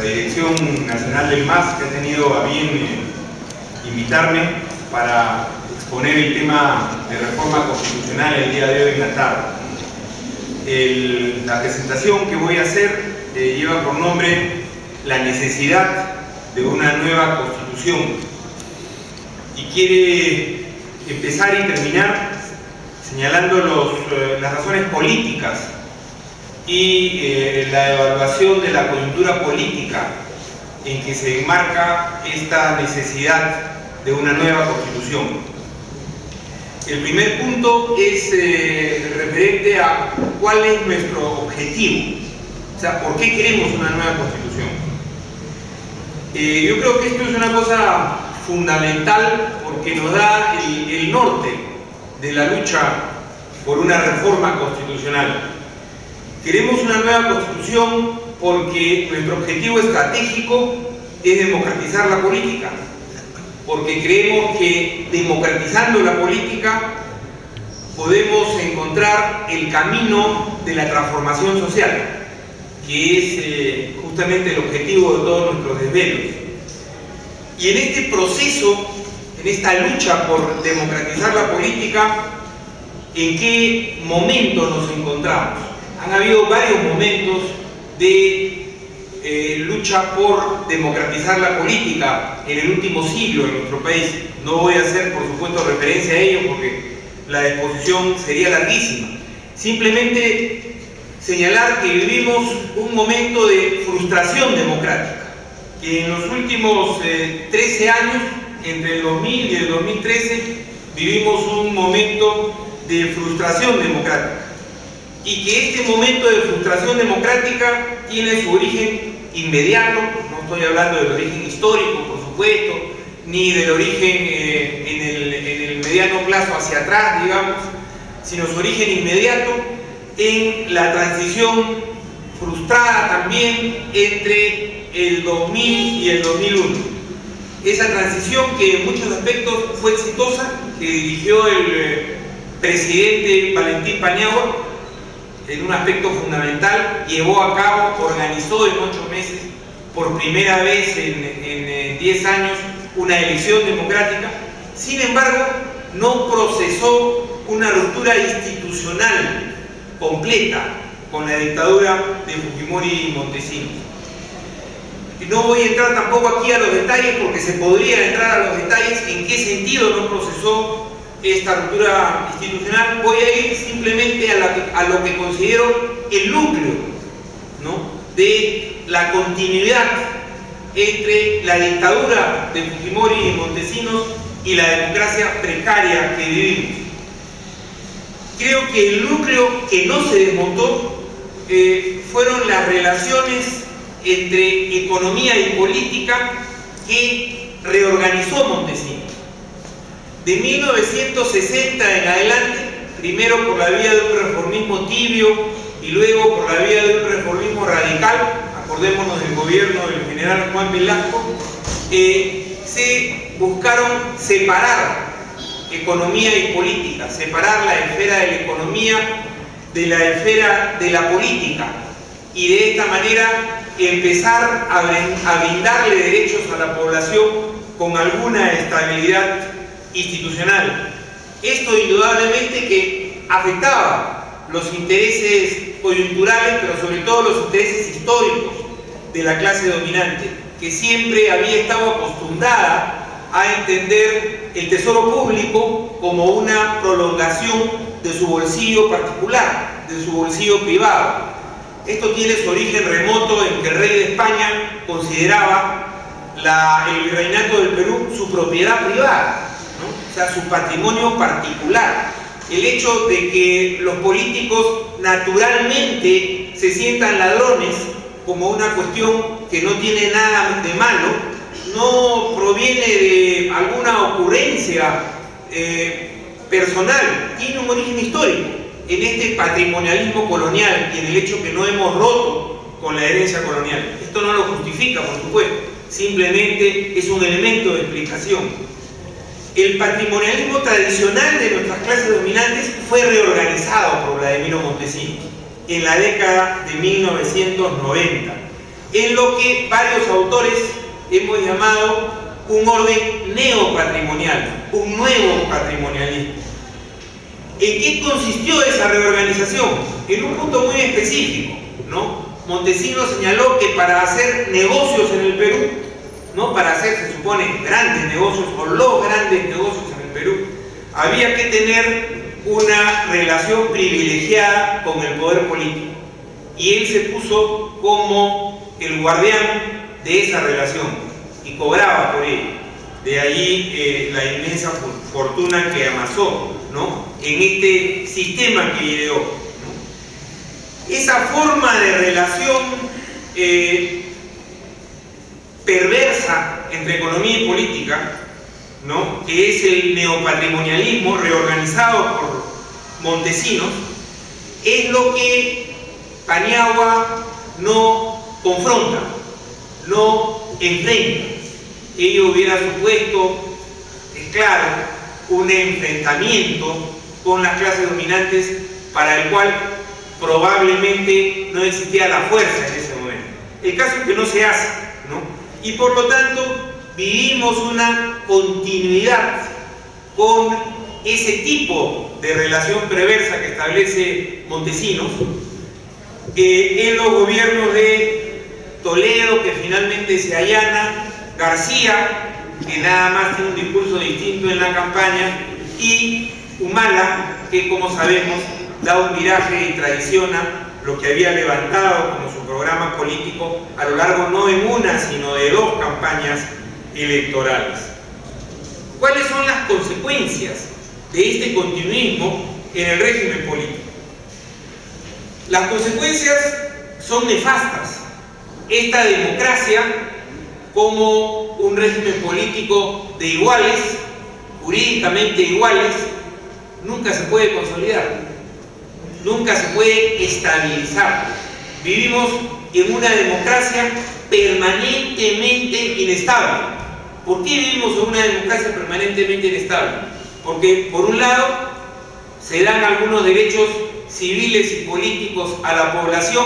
Dirección Nacional del MAS, que ha tenido a bien invitarme para exponer el tema de reforma constitucional el día de hoy en la tarde. La presentación que voy a hacer lleva por nombre La necesidad de una nueva constitución, y quiere empezar y terminar señalando las razones políticas y la evaluación de la coyuntura política en que se enmarca esta necesidad de una nueva constitución. El primer punto es referente a cuál es nuestro objetivo, o sea, ¿por qué queremos una nueva constitución? Yo creo que esto es una cosa fundamental porque nos da el norte de la lucha por una reforma constitucional. Queremos una nueva constitución porque nuestro objetivo estratégico es democratizar la política, porque creemos que democratizando la política podemos encontrar el camino de la transformación social, que es justamente el objetivo de todos nuestros desvelos. Y en este proceso, en esta lucha por democratizar la política, ¿en qué momento nos encontramos? Han habido varios momentos de lucha por democratizar la política en el último siglo en nuestro país. No voy a hacer, por supuesto, referencia a ello porque la exposición sería larguísima. Simplemente señalar que vivimos un momento de frustración democrática, que en los últimos 13 años, entre el 2000 y el 2013, vivimos un momento de frustración democrática, y que este momento de frustración democrática tiene su origen inmediato. No estoy hablando del origen histórico, por supuesto, ni del origen en el mediano plazo hacia atrás, digamos, sino su origen inmediato en la transición frustrada también entre el 2000 y el 2001. Esa transición que en muchos aspectos fue exitosa, que dirigió el presidente Valentín Paniagua, en un aspecto fundamental, llevó a cabo, organizó en 8 meses, por primera vez en 10 años, una elección democrática. Sin embargo, no procesó una ruptura institucional completa con la dictadura de Fujimori y Montesinos. Y no voy a entrar tampoco aquí a los detalles, porque se podría entrar a los detalles en qué sentido no procesó esta ruptura institucional. Voy a ir simplemente a lo que considero el núcleo, ¿no?, de la continuidad entre la dictadura de Fujimori y Montesinos y la democracia precaria que vivimos. Creo que el núcleo que no se desmontó fueron las relaciones entre economía y política que reorganizó Montesinos. De 1960 en adelante, primero por la vía de un reformismo tibio y luego por la vía de un reformismo radical, acordémonos del gobierno del general Juan Velasco, se buscaron separar economía y política, separar la esfera de la economía de la esfera de la política, y de esta manera empezar a brindarle derechos a la población con alguna estabilidad institucional. Esto indudablemente que afectaba los intereses coyunturales, pero sobre todo los intereses históricos de la clase dominante, que siempre había estado acostumbrada a entender el tesoro público como una prolongación de su bolsillo particular, de su bolsillo privado. Esto tiene su origen remoto en que el rey de España consideraba el virreinato del Perú su propiedad privada, ¿no? O sea, su patrimonio particular. El hecho de que los políticos naturalmente se sientan ladrones como una cuestión que no tiene nada de malo, no proviene de alguna ocurrencia personal, tiene un origen histórico en este patrimonialismo colonial y en el hecho que no hemos roto con la herencia colonial. Esto no lo justifica, por supuesto, simplemente es un elemento de explicación. El patrimonialismo tradicional de nuestras clases dominantes fue reorganizado por Vladimiro Montesinos en la década de 1990. en lo que varios autores hemos llamado un orden neopatrimonial, un nuevo patrimonialismo. ¿En qué consistió esa reorganización? En un punto muy específico, ¿no? Montesinos señaló que para hacer negocios en el Perú, ¿no? Para hacer, se supone, grandes negocios o los grandes negocios en el Perú, había que tener una relación privilegiada con el poder político. Y él se puso como el guardián de esa relación y cobraba por ello. De ahí la inmensa fortuna que amasó, ¿no? En este sistema que ideó, ¿no? Esa forma de relación perversa entre economía y política, ¿no? Que es el neopatrimonialismo reorganizado por Montesinos, es lo que Paniagua no confronta, no enfrenta. Ello hubiera supuesto, es claro, un enfrentamiento con las clases dominantes para el cual probablemente no existía la fuerza en ese momento. El caso es que no se hace, ¿no? Y por lo tanto vivimos una continuidad con ese tipo de relación perversa que establece Montesinos en los gobiernos de Toledo, que finalmente se allana, García, que nada más tiene un discurso distinto en la campaña, y Humala, que como sabemos da un viraje y traiciona lo que había levantado como su programa político a lo largo no de una, sino de 2 campañas electorales. ¿Cuáles son las consecuencias de este continuismo en el régimen político? Las consecuencias son nefastas. Esta democracia, como un régimen político de iguales, jurídicamente iguales, nunca se puede consolidar, nunca se puede estabilizar. Vivimos en una democracia permanentemente inestable. ¿Por qué vivimos en una democracia permanentemente inestable? Porque, por un lado, se dan algunos derechos civiles y políticos a la población,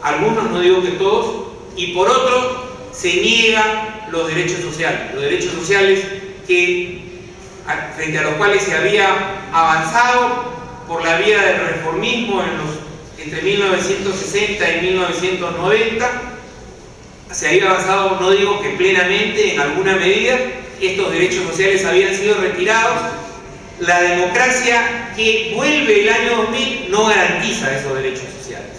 algunos, no digo que todos, y por otro, se niegan los derechos sociales que, frente a los cuales se había avanzado por la vía del reformismo entre 1960 y 1990, se había avanzado, no digo que plenamente, en alguna medida. Estos derechos sociales habían sido retirados. La democracia que vuelve el año 2000 no garantiza esos derechos sociales.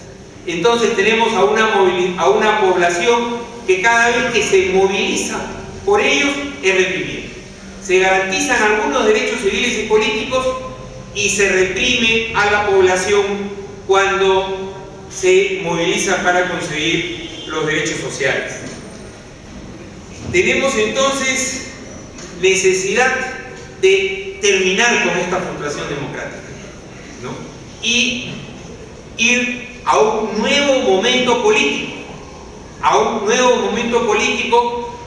Entonces tenemos a una población que cada vez que se moviliza por ellos es reprimida. Se garantizan algunos derechos civiles y políticos y se reprime a la población cuando se moviliza para conseguir los derechos sociales. Tenemos entonces necesidad de terminar con esta fluctuación democrática, ¿no? Y ir a un nuevo momento político,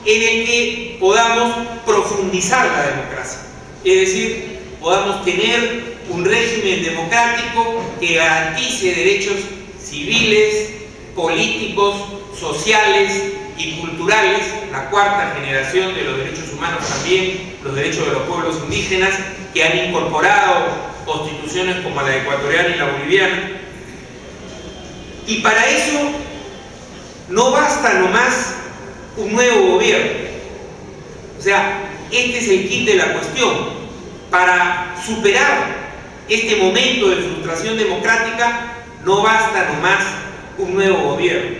en el que podamos profundizar la democracia, es decir, podamos tener un régimen democrático que garantice derechos civiles, políticos, sociales y culturales, la 4ª generación de los derechos humanos también, los derechos de los pueblos indígenas, que han incorporado constituciones como la ecuatoriana y la boliviana. Y para eso no basta nomás un nuevo gobierno. O sea, este es el kit de la cuestión. Para superar este momento de frustración democrática no basta nomás un nuevo gobierno.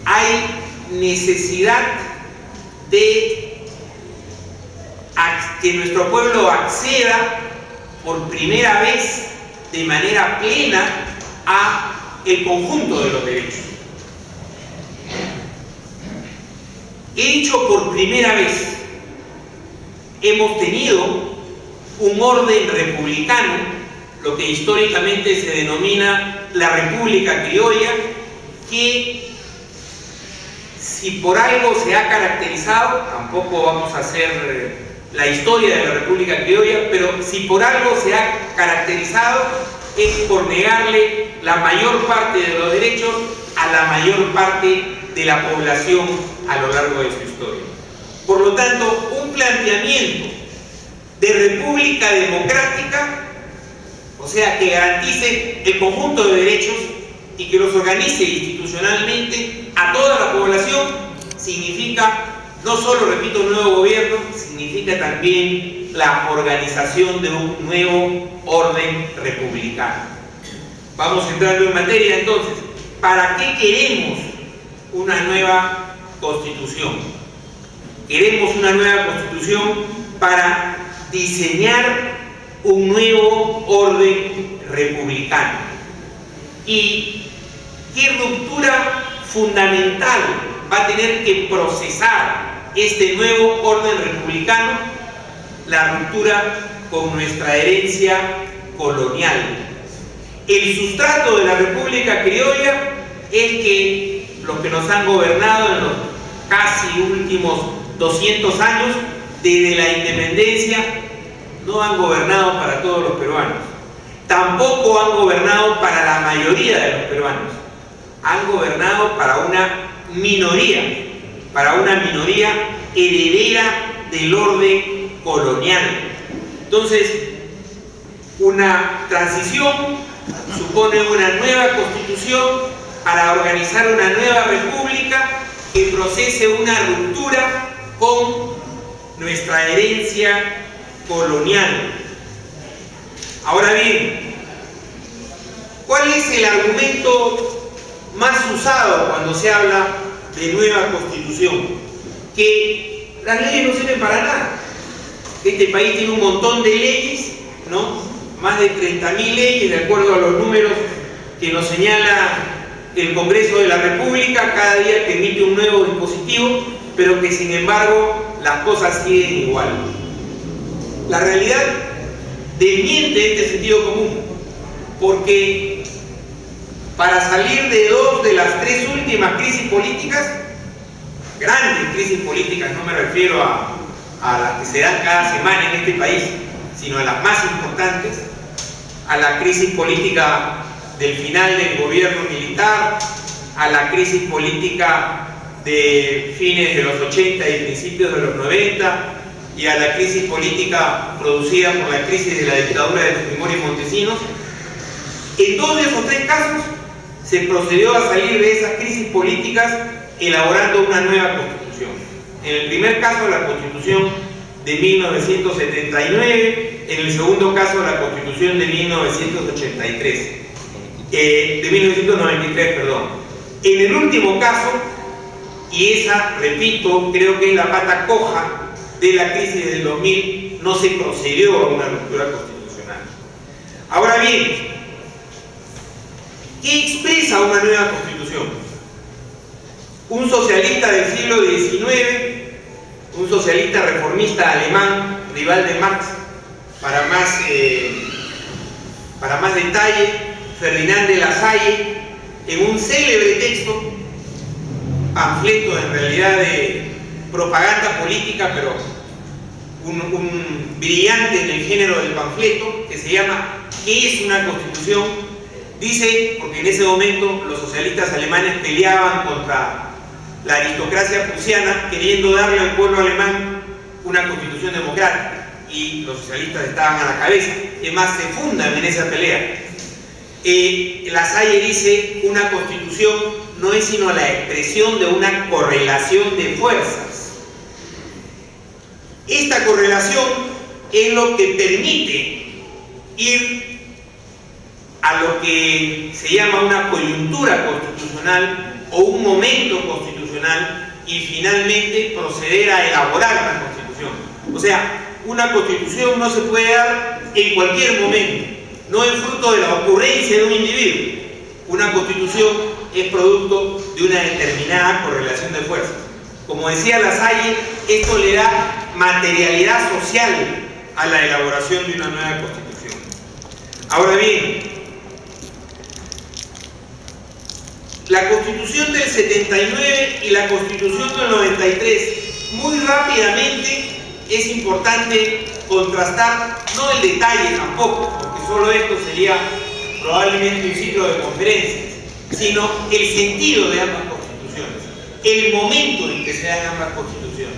Hay necesidad de que nuestro pueblo acceda por primera vez de manera plena a el conjunto de los derechos. He dicho por primera vez. Hemos tenido un orden republicano, lo que históricamente se denomina la República Criolla, que si por algo se ha caracterizado, tampoco vamos a hacer la historia de la República Criolla, pero si por algo se ha caracterizado es por negarle la mayor parte de los derechos a la mayor parte de la población a lo largo de su historia. Por lo tanto, un planteamiento de república democrática, o sea, que garantice el conjunto de derechos y que los organice institucionalmente a toda la población, significa no solo, repito, un nuevo gobierno, significa también la organización de un nuevo orden republicano. Vamos entrando en materia entonces. ¿Para qué queremos una nueva constitución? Queremos una nueva constitución para diseñar un nuevo orden republicano. ¿Y qué ruptura fundamental va a tener que procesar este nuevo orden republicano? La ruptura con nuestra herencia colonial. El sustrato de la República Criolla es que los que nos han gobernado en los casi últimos 200 años, desde la independencia, no han gobernado para todos los peruanos. Tampoco han gobernado para la mayoría de los peruanos. Han gobernado para una minoría heredera del orden colonial. Entonces, una transición supone una nueva constitución para organizar una nueva república que procese una ruptura con nuestra herencia colonial. Ahora bien, ¿cuál es el argumento más usado cuando se habla de nueva constitución? Que las leyes no sirven para nada. Este país tiene un montón de leyes, ¿no? Más de 30.000 leyes, de acuerdo a los números que nos señala el Congreso de la República, cada día que emite un nuevo dispositivo, pero que sin embargo las cosas siguen igual. La realidad desmiente este sentido común, porque para salir de dos de las tres últimas crisis políticas, grandes crisis políticas, no me refiero a las que se dan cada semana en este país, sino a las más importantes, a la crisis política del final del gobierno militar, a la crisis política de fines de los 80 y principios de los 90, y a la crisis política producida por la crisis de la dictadura de Fujimori y Montesinos. En dos de esos tres casos se procedió a salir de esas crisis políticas elaborando una nueva constitución. En el primer caso, la constitución de 1979, en el segundo caso, la constitución de 1993, perdón. En el último caso, y esa, repito, creo que es la pata coja de la crisis del 2000, no se procedió a una ruptura constitucional. Ahora bien, ¿qué expresa una nueva constitución? Un socialista del siglo XIX, un socialista reformista alemán, rival de Marx, para más detalle, Ferdinand de La Salle, en un célebre texto, panfleto en realidad de propaganda política, pero un brillante en el género del panfleto, que se llama ¿Qué es una constitución? Dice, porque en ese momento los socialistas alemanes peleaban contra la aristocracia prusiana, queriendo darle al pueblo alemán una constitución democrática, y los socialistas estaban a la cabeza, es más, se fundan en esa pelea. La Salle dice, una constitución no es sino la expresión de una correlación de fuerzas. Esta correlación es lo que permite ir a lo que se llama una coyuntura constitucional o un momento constitucional y finalmente proceder a elaborar una constitución. O sea, una constitución no se puede dar en cualquier momento, no es fruto de la ocurrencia de un individuo. Una constitución es producto de una determinada correlación de fuerzas. Como decía La Salle, esto le da materialidad social a la elaboración de una nueva constitución. Ahora bien, la constitución del 79 y la constitución del 93, muy rápidamente es importante contrastar, no el detalle tampoco, porque solo esto sería probablemente un ciclo de conferencias, sino el sentido de ambas constituciones, el momento en que se dan ambas constituciones.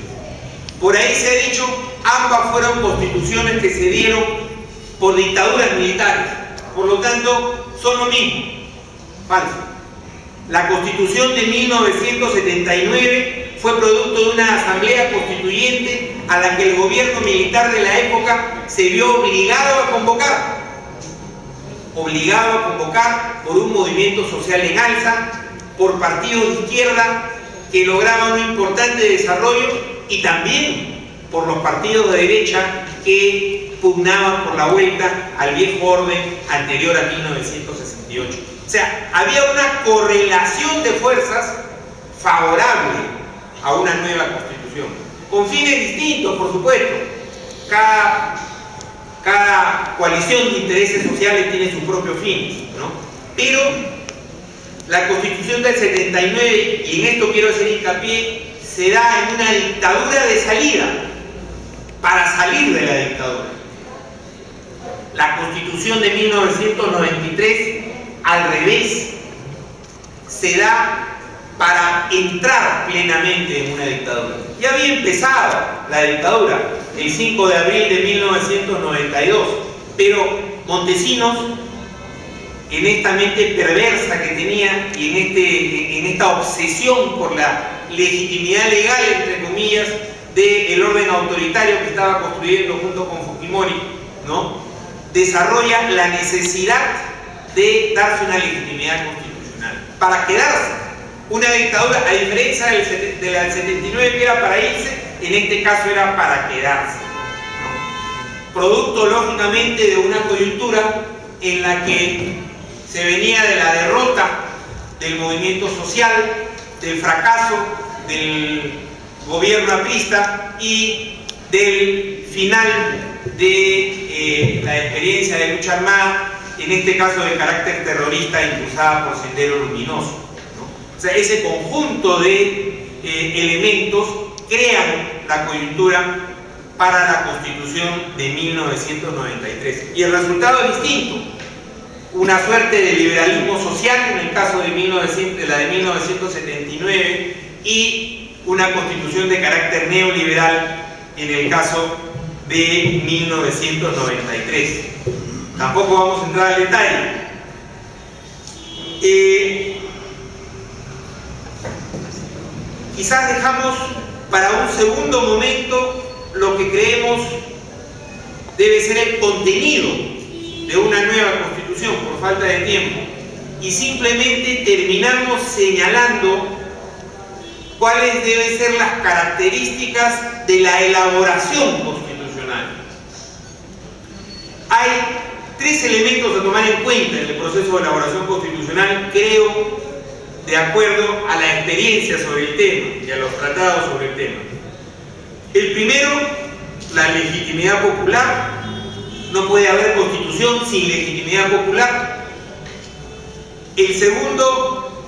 Por ahí se ha dicho, ambas fueron constituciones que se dieron por dictaduras militares, por lo tanto, son lo mismo. Falso. La Constitución de 1979 fue producto de una asamblea constituyente a la que el gobierno militar de la época se vio obligado a convocar por un movimiento social en alza, por partidos de izquierda que lograban un importante desarrollo y también por los partidos de derecha que pugnaban por la vuelta al viejo orden anterior a 1968. O sea, había una correlación de fuerzas favorable a una nueva constitución, con fines distintos, por supuesto. Cada coalición de intereses sociales tiene sus propios fines, ¿no? Pero la Constitución del 79, y en esto quiero hacer hincapié, se da en una dictadura de salida, para salir de la dictadura. La Constitución de 1993, al revés, se da para entrar plenamente en una dictadura. Ya había empezado la dictadura el 5 de abril de 1992, pero Montesinos, en esta mente perversa que tenía y en esta obsesión por la legitimidad legal, entre comillas, del orden autoritario que estaba construyendo junto con Fujimori, ¿no?, desarrolla la necesidad de darse una legitimidad constitucional para quedarse. Una dictadura, a diferencia de la del 79, que era para irse, en este caso era para quedarse, ¿no? Producto, lógicamente, de una coyuntura en la que se venía de la derrota del movimiento social, del fracaso del gobierno aprista y del final de la experiencia de lucha armada, en este caso de carácter terrorista, impulsada por Sendero Luminoso, ¿no? O sea, ese conjunto de elementos crean la coyuntura para la Constitución de 1993. Y el resultado es distinto. Una suerte de liberalismo social en el caso de la de 1979 y una Constitución de carácter neoliberal en el caso de 1993. Tampoco vamos a entrar al detalle. Quizás dejamos para un segundo momento lo que creemos debe ser el contenido de una nueva Constitución, por falta de tiempo, y simplemente terminamos señalando cuáles deben ser las características de la elaboración constitucional. Hay tres elementos a tomar en cuenta en el proceso de elaboración constitucional, creo, de acuerdo a la experiencia sobre el tema y a los tratados sobre el tema. El primero, la legitimidad popular. No puede haber constitución sin legitimidad popular. El segundo,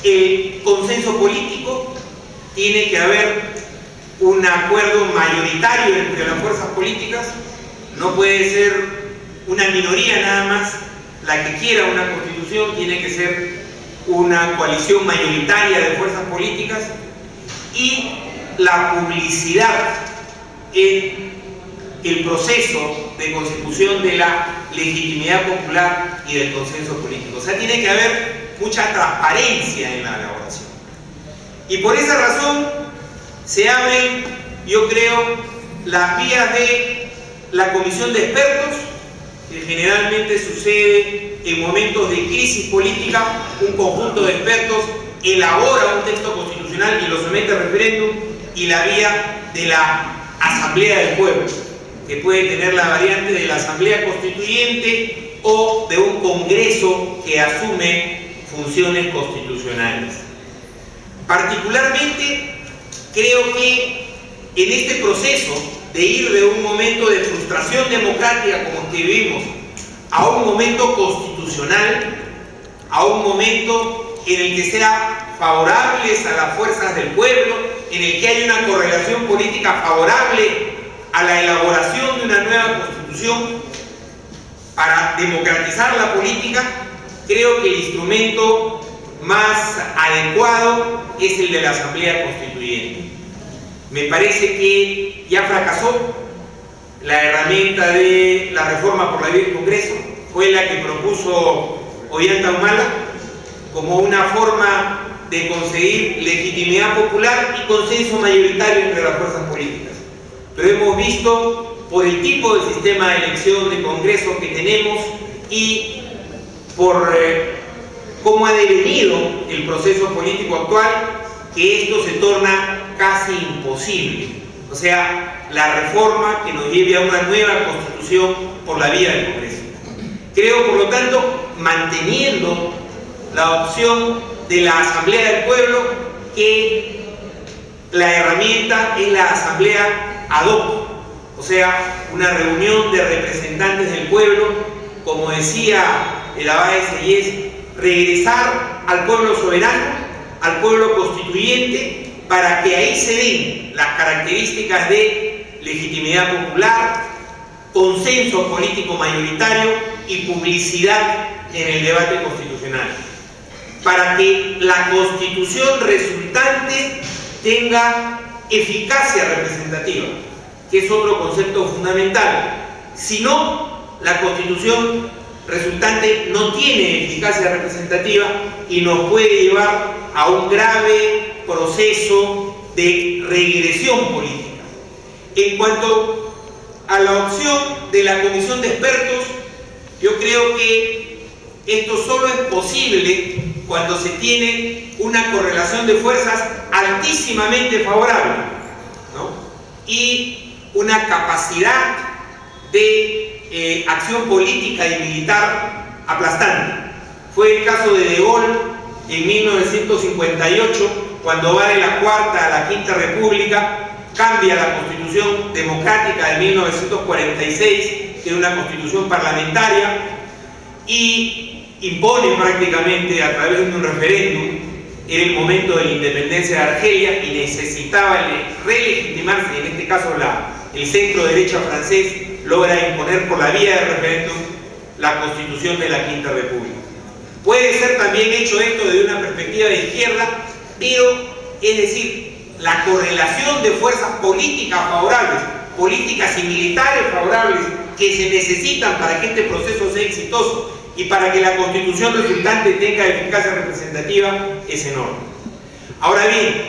el consenso político. Tiene que haber un acuerdo mayoritario entre las fuerzas políticas. No puede ser una minoría nada más la que quiera una constitución, tiene que ser una coalición mayoritaria de fuerzas políticas. Y la publicidad en el proceso de consecución de la legitimidad popular y del consenso político. O sea, tiene que haber mucha transparencia en la elaboración. Y por esa razón se abren, yo creo, las vías de la comisión de expertos, que generalmente sucede en momentos de crisis política. Un conjunto de expertos elabora un texto constitucional y lo somete a referéndum, y la vía de la Asamblea del Pueblo, que puede tener la variante de la Asamblea Constituyente o de un Congreso que asume funciones constitucionales. Particularmente, creo que en este proceso de ir de un momento de frustración democrática como el que vivimos a un momento constitucional, a un momento en el que sea favorables a las fuerzas del pueblo, en el que haya una correlación política favorable a la elaboración de una nueva constitución para democratizar la política, creo que el instrumento más adecuado es el de la Asamblea Constituyente. Me parece que ya fracasó la herramienta de la reforma por la vía del Congreso, fue la que propuso Ollanta Humala como una forma de conseguir legitimidad popular y consenso mayoritario entre las fuerzas políticas. Pero hemos visto, por el tipo de sistema de elección de Congreso que tenemos y por cómo ha devenido el proceso político actual, que esto se torna casi imposible. O sea, la reforma que nos lleve a una nueva constitución por la vía del Congreso. Creo, por lo tanto, manteniendo la opción de la Asamblea del Pueblo, que la herramienta es la Asamblea ad hoc, o sea, una reunión de representantes del pueblo, como decía el Abad de Sellés, regresar al pueblo soberano, al pueblo constituyente, para que ahí se den las características de legitimidad popular, consenso político mayoritario y publicidad en el debate constitucional, para que la constitución resultante tenga eficacia representativa, que es otro concepto fundamental. Si no, la constitución resultante no tiene eficacia representativa y nos puede llevar a un grave proceso de regresión política. En cuanto a la opción de la comisión de expertos, yo creo que esto solo es posible cuando se tiene una correlación de fuerzas altísimamente favorable, ¿no? Y una capacidad de acción política y militar aplastante. Fue el caso de Gaulle en 1958, cuando va de la Cuarta a la Quinta República, cambia la Constitución Democrática de 1946, que era una constitución parlamentaria, y impone prácticamente a través de un referéndum. Era el momento de la independencia de Argelia y necesitaba relegitimarse, en este caso el centro derecha francés logra imponer por la vía del referéndum la Constitución de la Quinta República. Puede ser también hecho esto desde una perspectiva de izquierda, pero es decir, la correlación de fuerzas políticas favorables, políticas y militares favorables que se necesitan para que este proceso sea exitoso y para que la constitución resultante tenga eficacia representativa es enorme. Ahora bien,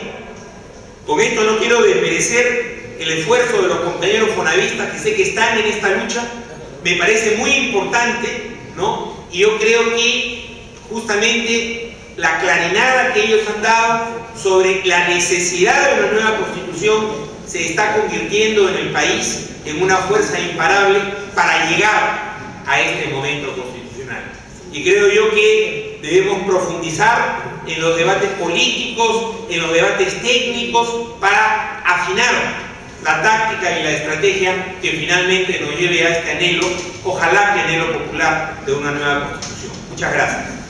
con esto no quiero desmerecer el esfuerzo de los compañeros fonavistas que sé que están en esta lucha. Me parece muy importante, ¿no? Y yo creo que justamente la clarinada que ellos han dado sobre la necesidad de una nueva constitución se está convirtiendo en el país en una fuerza imparable para llegar a este momento constitucional. Y creo yo que debemos profundizar en los debates políticos, en los debates técnicos, para afinar la táctica y la estrategia que finalmente nos lleve a este anhelo, ojalá que anhelo popular, de una nueva constitución. Muchas gracias.